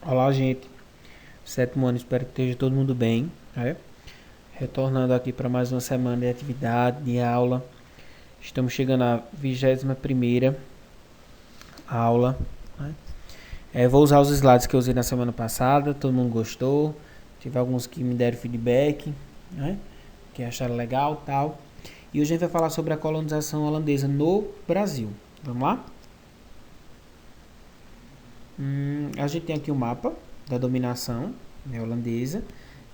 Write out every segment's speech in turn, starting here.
Olá, gente. Sétimo ano, espero que esteja todo mundo bem. Né? Retornando aqui para mais uma semana de atividade, de aula. Estamos chegando à 21ª aula. Né? Vou usar os slides que eu usei na semana passada. Todo mundo gostou. Tive alguns que me deram feedback, né? Que acharam legal e tal. E hoje a gente vai falar sobre a colonização holandesa no Brasil. Vamos lá? A gente tem aqui o mapa da dominação, né, holandesa.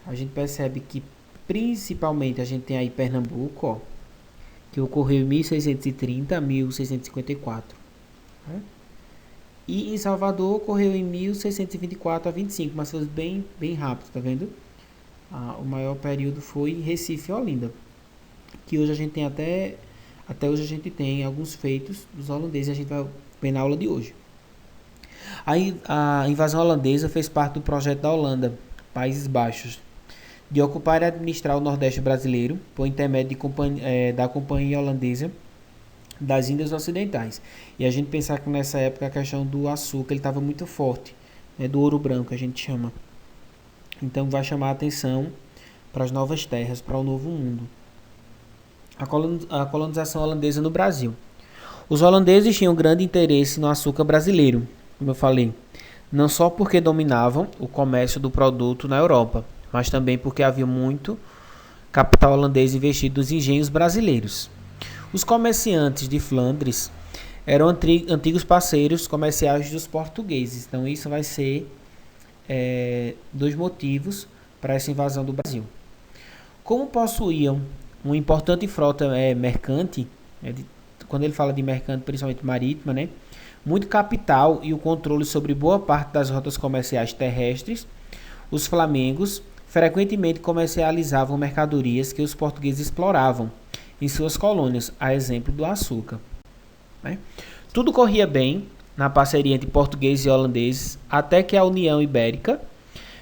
A gente percebe que principalmente a gente tem aí Pernambuco, ó, que ocorreu em 1630 a 1654. Né? E em Salvador ocorreu em 1624 a 25, mas foi bem rápido, tá vendo? O maior período foi Recife e Olinda, que hoje a gente tem até hoje a gente tem alguns feitos dos holandeses e a gente vai ver na aula de hoje. A invasão holandesa fez parte do projeto da Holanda, Países Baixos, de ocupar e administrar o Nordeste brasileiro por intermédio da Companhia Holandesa das Índias Ocidentais. E a gente pensar que nessa época a questão do açúcar estava muito forte, né, do ouro branco a gente chama. Então vai chamar a atenção para as novas terras, para o novo mundo. A colonização holandesa no Brasil. Os holandeses tinham grande interesse no açúcar brasileiro, como eu falei, não só porque dominavam o comércio do produto na Europa, mas também porque havia muito capital holandês investido nos engenhos brasileiros. Os comerciantes de Flandres eram antigos parceiros comerciais dos portugueses, então isso vai ser dois motivos para essa invasão do Brasil. Como possuíam uma importante frota mercante, quando ele fala de mercante, principalmente marítima, né? Muito capital e o controle sobre boa parte das rotas comerciais terrestres, os flamengos frequentemente comercializavam mercadorias que os portugueses exploravam em suas colônias, a exemplo do açúcar. Né? Tudo corria bem na parceria entre portugueses e holandeses, até que a União Ibérica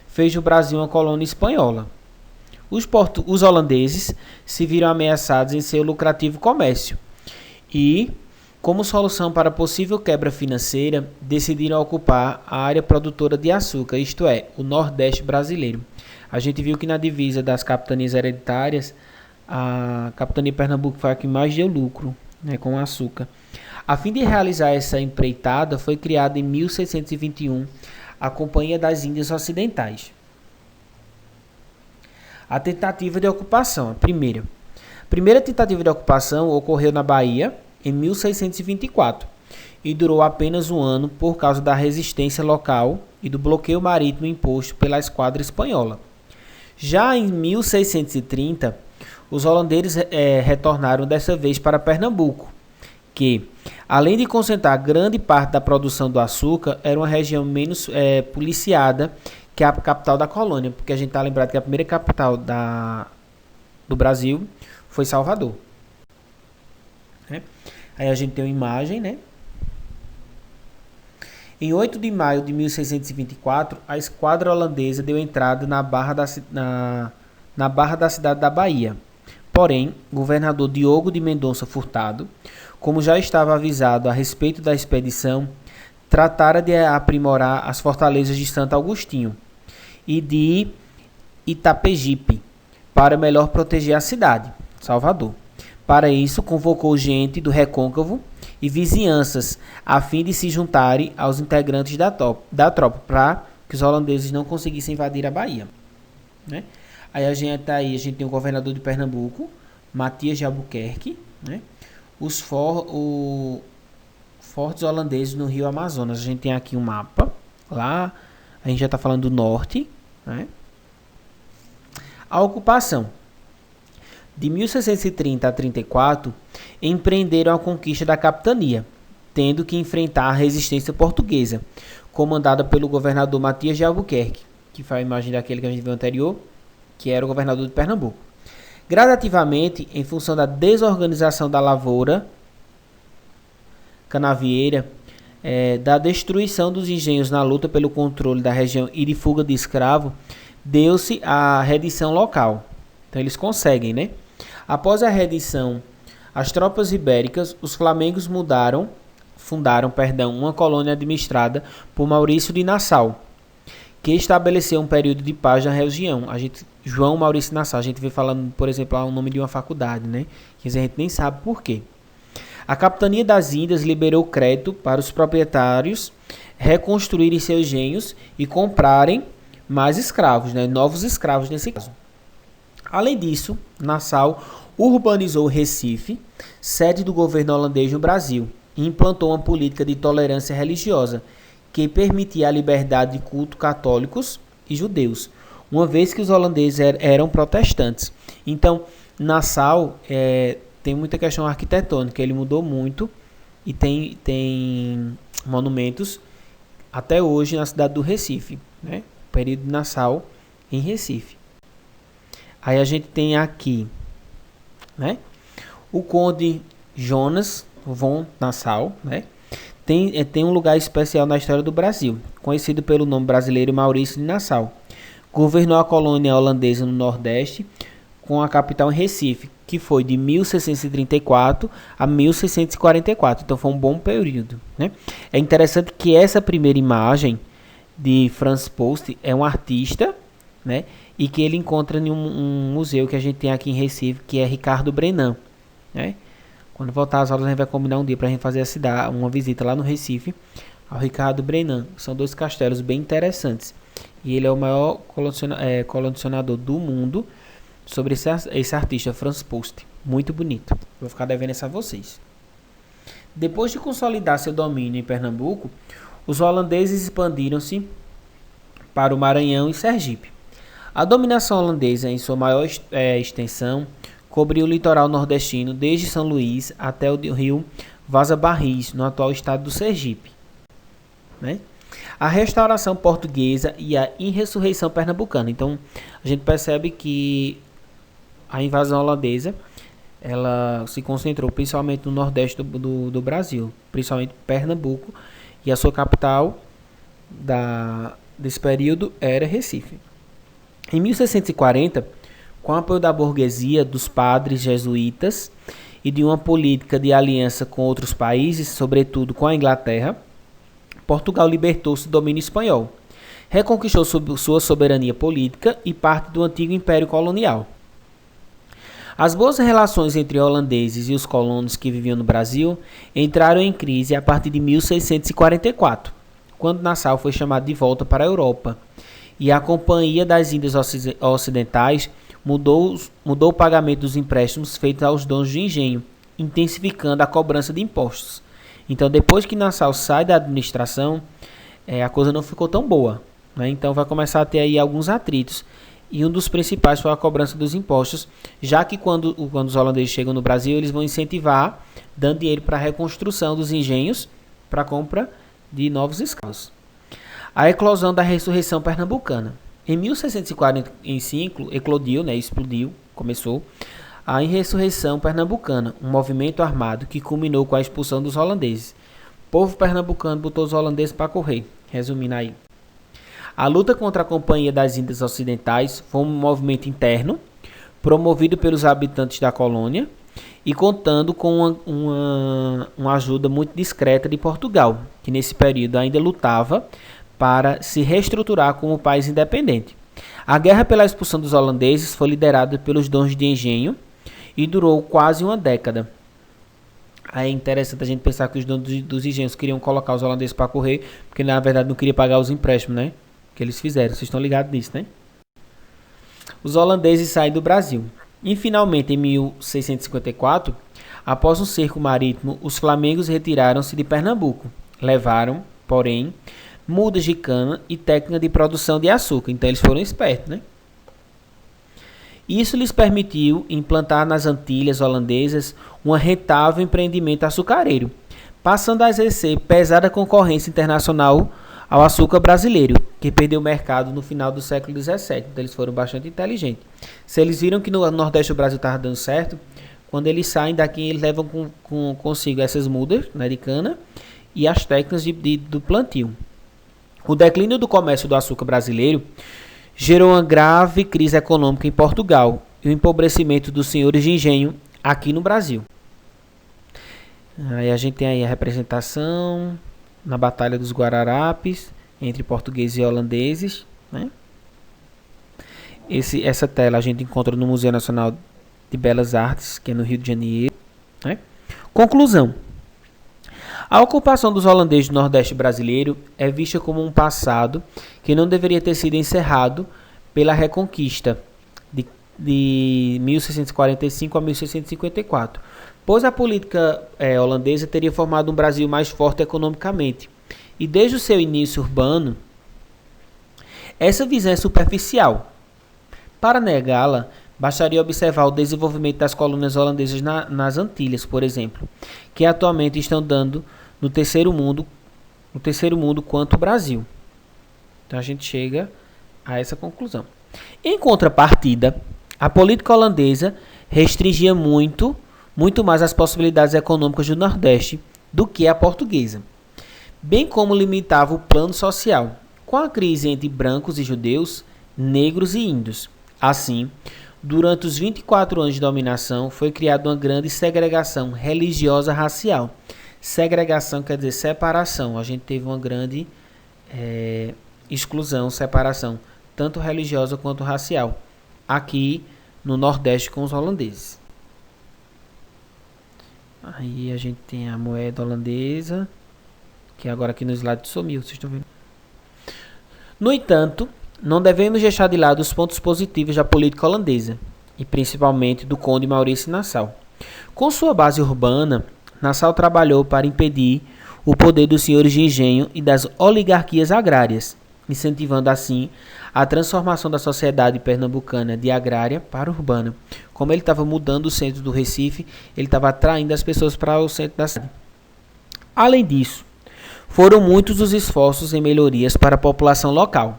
fez do Brasil uma colônia espanhola. Os holandeses se viram ameaçados em seu lucrativo comércio e, como solução para a possível quebra financeira, decidiram ocupar a área produtora de açúcar, isto é, o Nordeste brasileiro. A gente viu que na divisa das capitanias hereditárias, a capitania de Pernambuco foi a que mais deu lucro, né, com o açúcar. A fim de realizar essa empreitada, foi criada em 1621 a Companhia das Índias Ocidentais. A tentativa de ocupação, a primeira tentativa de ocupação ocorreu na Bahia, em 1624, e durou apenas um ano por causa da resistência local e do bloqueio marítimo imposto pela esquadra espanhola. Já em 1630, os holandeses retornaram dessa vez para Pernambuco, que, além de concentrar grande parte da produção do açúcar, era uma região menos policiada que a capital da colônia, porque a gente está lembrado que a primeira capital do Brasil foi Salvador. Né? Aí a gente tem uma imagem, né? Em 8 de maio de 1624, a esquadra holandesa deu entrada na barra da cidade da Bahia. Porém, o governador Diogo de Mendonça Furtado, como já estava avisado a respeito da expedição, tratara de aprimorar as fortalezas de Santo Agostinho e de Itapejipe, para melhor proteger a cidade, Salvador. Para isso, convocou gente do Recôncavo e vizinhanças, a fim de se juntarem aos integrantes da tropa, para que os holandeses não conseguissem invadir a Bahia. Né? Aí a gente tem o governador de Pernambuco, Matias de Albuquerque, né? Os fortes holandeses no Rio Amazonas. A gente tem aqui um mapa, lá a gente já está falando do norte. Né? A ocupação. De 1630 a 34, empreenderam a conquista da capitania, tendo que enfrentar a resistência portuguesa, comandada pelo governador Matias de Albuquerque, que foi a imagem daquele que a gente viu anterior, que era o governador de Pernambuco. Gradativamente, em função da desorganização da lavoura canavieira, da destruição dos engenhos na luta pelo controle da região e de fuga de escravo, deu-se a redição local. Então eles conseguem, né? Após a redição, as tropas ibéricas, os flamengos fundaram uma colônia administrada por Maurício de Nassau, que estabeleceu um período de paz na região. João Maurício Nassau, a gente vê falando, por exemplo, o nome de uma faculdade, né? Que a gente nem sabe por quê. A Capitania das Índias liberou crédito para os proprietários reconstruírem seus engenhos e comprarem mais escravos, né? Novos escravos nesse caso. Além disso, Nassau urbanizou Recife, sede do governo holandês no Brasil, e implantou uma política de tolerância religiosa que permitia a liberdade de culto católicos e judeus, uma vez que os holandeses eram protestantes. Então, Nassau tem muita questão arquitetônica, ele mudou muito e tem monumentos até hoje na cidade do Recife, né? O período de Nassau em Recife. Aí a gente tem aqui, né? O Conde Jonas von Nassau, né? Tem um lugar especial na história do Brasil, conhecido pelo nome brasileiro Maurício de Nassau. Governou a colônia holandesa no Nordeste, com a capital em Recife, que foi de 1634 a 1644. Então foi um bom período, né? É interessante que essa primeira imagem de Franz Post é um artista, né? E que ele encontra em um museu que a gente tem aqui em Recife, que é Ricardo Brenan, né? Quando voltar às aulas, a gente vai combinar um dia para a gente fazer uma visita lá no Recife ao Ricardo Brenan. São 2 castelos bem interessantes. E ele é o maior colecionador do mundo sobre esse artista, Franz Post. Muito bonito. Vou ficar devendo isso a vocês. Depois de consolidar seu domínio em Pernambuco, os holandeses expandiram-se para o Maranhão e Sergipe. A dominação holandesa, em sua maior extensão, cobriu o litoral nordestino desde São Luís até o rio Vaza Barris, no atual estado do Sergipe, né? A restauração portuguesa e a insurreição pernambucana. Então, a gente percebe que a invasão holandesa ela se concentrou principalmente no nordeste do Brasil, principalmente Pernambuco, e a sua capital desse período era Recife. Em 1640, com o apoio da burguesia, dos padres jesuítas e de uma política de aliança com outros países, sobretudo com a Inglaterra, Portugal libertou-se do domínio espanhol, reconquistou sua soberania política e parte do antigo império colonial. As boas relações entre holandeses e os colonos que viviam no Brasil entraram em crise a partir de 1644, quando Nassau foi chamado de volta para a Europa, e a Companhia das Índias Ocidentais mudou o pagamento dos empréstimos feitos aos donos de engenho, intensificando a cobrança de impostos. Então, depois que Nassau sai da administração, a coisa não ficou tão boa, né? Então, vai começar a ter aí alguns atritos. E um dos principais foi a cobrança dos impostos, já que quando os holandeses chegam no Brasil, eles vão incentivar, dando dinheiro para a reconstrução dos engenhos, para a compra de novos escravos. A eclosão da ressurreição pernambucana. Em 1645, começou a Insurreição Pernambucana, um movimento armado que culminou com a expulsão dos holandeses. O povo pernambucano botou os holandeses para correr, resumindo aí. A luta contra a Companhia das Índias Ocidentais foi um movimento interno, promovido pelos habitantes da colônia e contando com uma ajuda muito discreta de Portugal, que nesse período ainda lutava para se reestruturar como país independente. A guerra pela expulsão dos holandeses foi liderada pelos donos de engenho e durou quase uma década. Aí é interessante a gente pensar que os donos dos engenhos queriam colocar os holandeses para correr, porque na verdade não queria pagar os empréstimos, né? Que eles fizeram. Vocês estão ligados nisso, né? Os holandeses saem do Brasil. E finalmente, em 1654, após um cerco marítimo, os flamengos retiraram-se de Pernambuco. Levaram, porém, mudas de cana e técnica de produção de açúcar. Então eles foram espertos, né? Isso lhes permitiu implantar nas Antilhas holandesas um rentável empreendimento açucareiro, passando a exercer pesada concorrência internacional ao açúcar brasileiro, que perdeu o mercado no final do século XVII. Então eles foram bastante inteligentes. Se eles viram que no Nordeste do Brasil estava dando certo, quando eles saem daqui, eles levam consigo essas mudas, né, de cana e as técnicas do plantio. O declínio do comércio do açúcar brasileiro gerou uma grave crise econômica em Portugal e o empobrecimento dos senhores de engenho aqui no Brasil. Aí a gente tem aí a representação na Batalha dos Guararapes entre portugueses e holandeses, né? Essa tela a gente encontra no Museu Nacional de Belas Artes, que é no Rio de Janeiro, né? Conclusão. A ocupação dos holandeses do Nordeste brasileiro é vista como um passado que não deveria ter sido encerrado pela Reconquista de 1645 a 1654, pois a política holandesa teria formado um Brasil mais forte economicamente. E desde o seu início urbano, essa visão é superficial. Para negá-la, bastaria observar o desenvolvimento das colônias holandesas nas Antilhas, por exemplo, que atualmente estão dando no terceiro mundo quanto o Brasil. Então a gente chega a essa conclusão. Em contrapartida, a política holandesa restringia muito mais as possibilidades econômicas do Nordeste do que a portuguesa, bem como limitava o plano social, com a crise entre brancos e judeus, negros e índios. Assim, durante os 24 anos de dominação, foi criada uma grande segregação religiosa racial. Segregação quer dizer separação. A gente teve uma grande exclusão, separação, tanto religiosa quanto racial, aqui no Nordeste com os holandeses. Aí a gente tem a moeda holandesa, que agora aqui no slide sumiu, vocês estão vendo? No entanto, não devemos deixar de lado os pontos positivos da política holandesa, e principalmente do conde Maurício Nassau. Com sua base urbana, Nassau trabalhou para impedir o poder dos senhores de engenho e das oligarquias agrárias, incentivando assim a transformação da sociedade pernambucana de agrária para urbana. Como ele estava mudando o centro do Recife, ele estava atraindo as pessoas para o centro da cidade. Além disso, foram muitos os esforços em melhorias para a população local,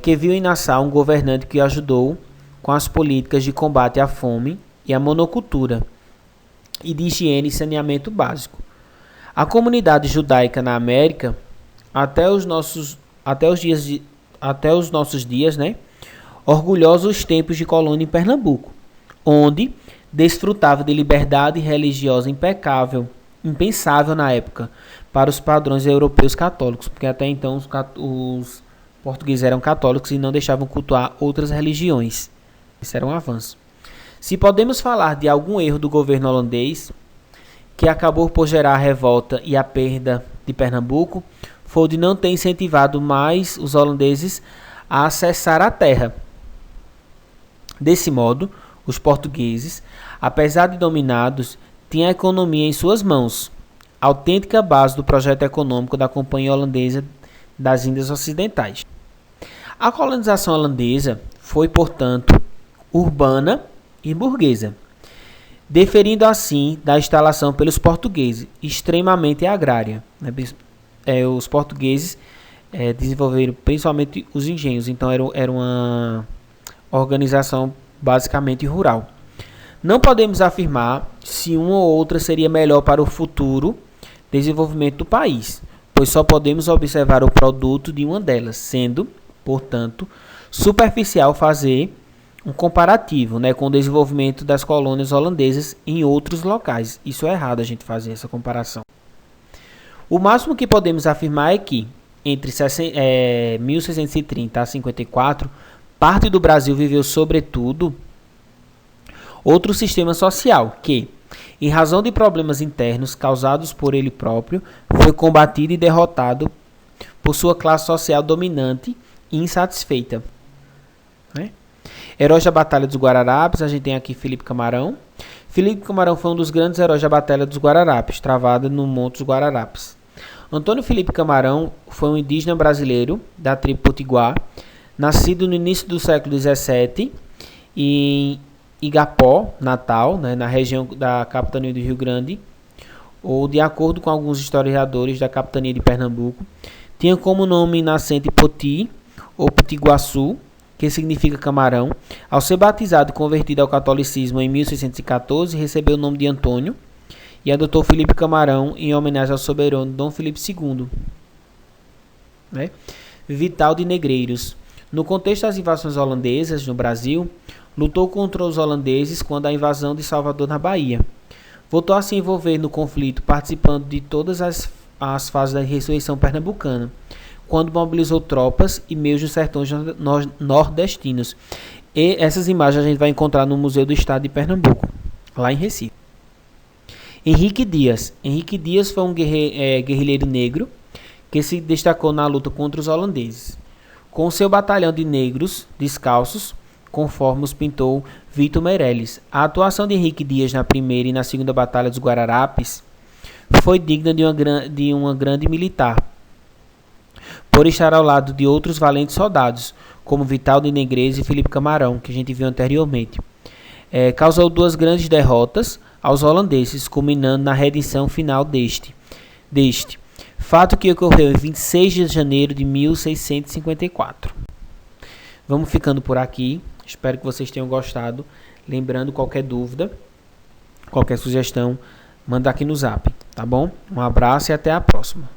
que viu em Nassau um governante que ajudou com as políticas de combate à fome e à monocultura e de higiene e saneamento básico. A comunidade judaica na América, até os nossos dias, né, orgulhosa os tempos de colônia em Pernambuco, onde desfrutava de liberdade religiosa impecável, impensável na época, para os padrões europeus católicos, porque até então os portugueses eram católicos e não deixavam cultuar outras religiões. Isso era um avanço. Se podemos falar de algum erro do governo holandês, que acabou por gerar a revolta e a perda de Pernambuco, foi de não ter incentivado mais os holandeses a acessar a terra. Desse modo, os portugueses, apesar de dominados, tinham a economia em suas mãos, autêntica base do projeto econômico da Companhia Holandesa das Índias Ocidentais. A colonização holandesa foi, portanto, urbana e burguesa, diferindo assim da instalação pelos portugueses, extremamente agrária. Os portugueses desenvolveram principalmente os engenhos, então era uma organização basicamente rural. Não podemos afirmar se uma ou outra seria melhor para o futuro desenvolvimento do país, pois só podemos observar o produto de uma delas, sendo, portanto, superficial fazer um comparativo, com o desenvolvimento das colônias holandesas em outros locais. Isso é errado a gente fazer essa comparação. O máximo que podemos afirmar é que, entre 1630 a 54, parte do Brasil viveu, sobretudo, outro sistema social que, em razão de problemas internos causados por ele próprio, foi combatido e derrotado por sua classe social dominante e insatisfeita. Heróis da Batalha dos Guararapes, a gente tem aqui Felipe Camarão. Felipe Camarão foi um dos grandes heróis da Batalha dos Guararapes, travada no Monte dos Guararapes. Antônio Felipe Camarão foi um indígena brasileiro da tribo Potiguar, nascido no início do século XVII em Igapó, Natal, na região da capitania do Rio Grande, ou de acordo com alguns historiadores da capitania de Pernambuco, tinha como nome nascente Poti ou Potiguaçu, que significa camarão. Ao ser batizado e convertido ao catolicismo em 1614, recebeu o nome de Antônio e adotou Felipe Camarão em homenagem ao soberano Dom Felipe II. Vital de Negreiros. No contexto das invasões holandesas no Brasil, lutou contra os holandeses quando a invasão de Salvador na Bahia. Voltou a se envolver no conflito, participando de todas as fases da ressurreição pernambucana, quando mobilizou tropas e meios dos sertões nordestinos. E essas imagens a gente vai encontrar no Museu do Estado de Pernambuco, lá em Recife. Henrique Dias. Henrique Dias foi um guerrilheiro negro que se destacou na luta contra os holandeses. Com seu batalhão de negros descalços, conforme os pintou Vitor Meirelles. A atuação de Henrique Dias na primeira e na segunda Batalha dos Guararapes foi digna de uma grande militar, por estar ao lado de outros valentes soldados, como Vital de Negreiros e Felipe Camarão, que a gente viu anteriormente. Causou 2 grandes derrotas aos holandeses, culminando na redenção final deste. Fato que ocorreu em 26 de janeiro de 1654. Vamos ficando por aqui. Espero que vocês tenham gostado. Lembrando, qualquer dúvida, qualquer sugestão, manda aqui no Zap, tá bom? Um abraço e até a próxima.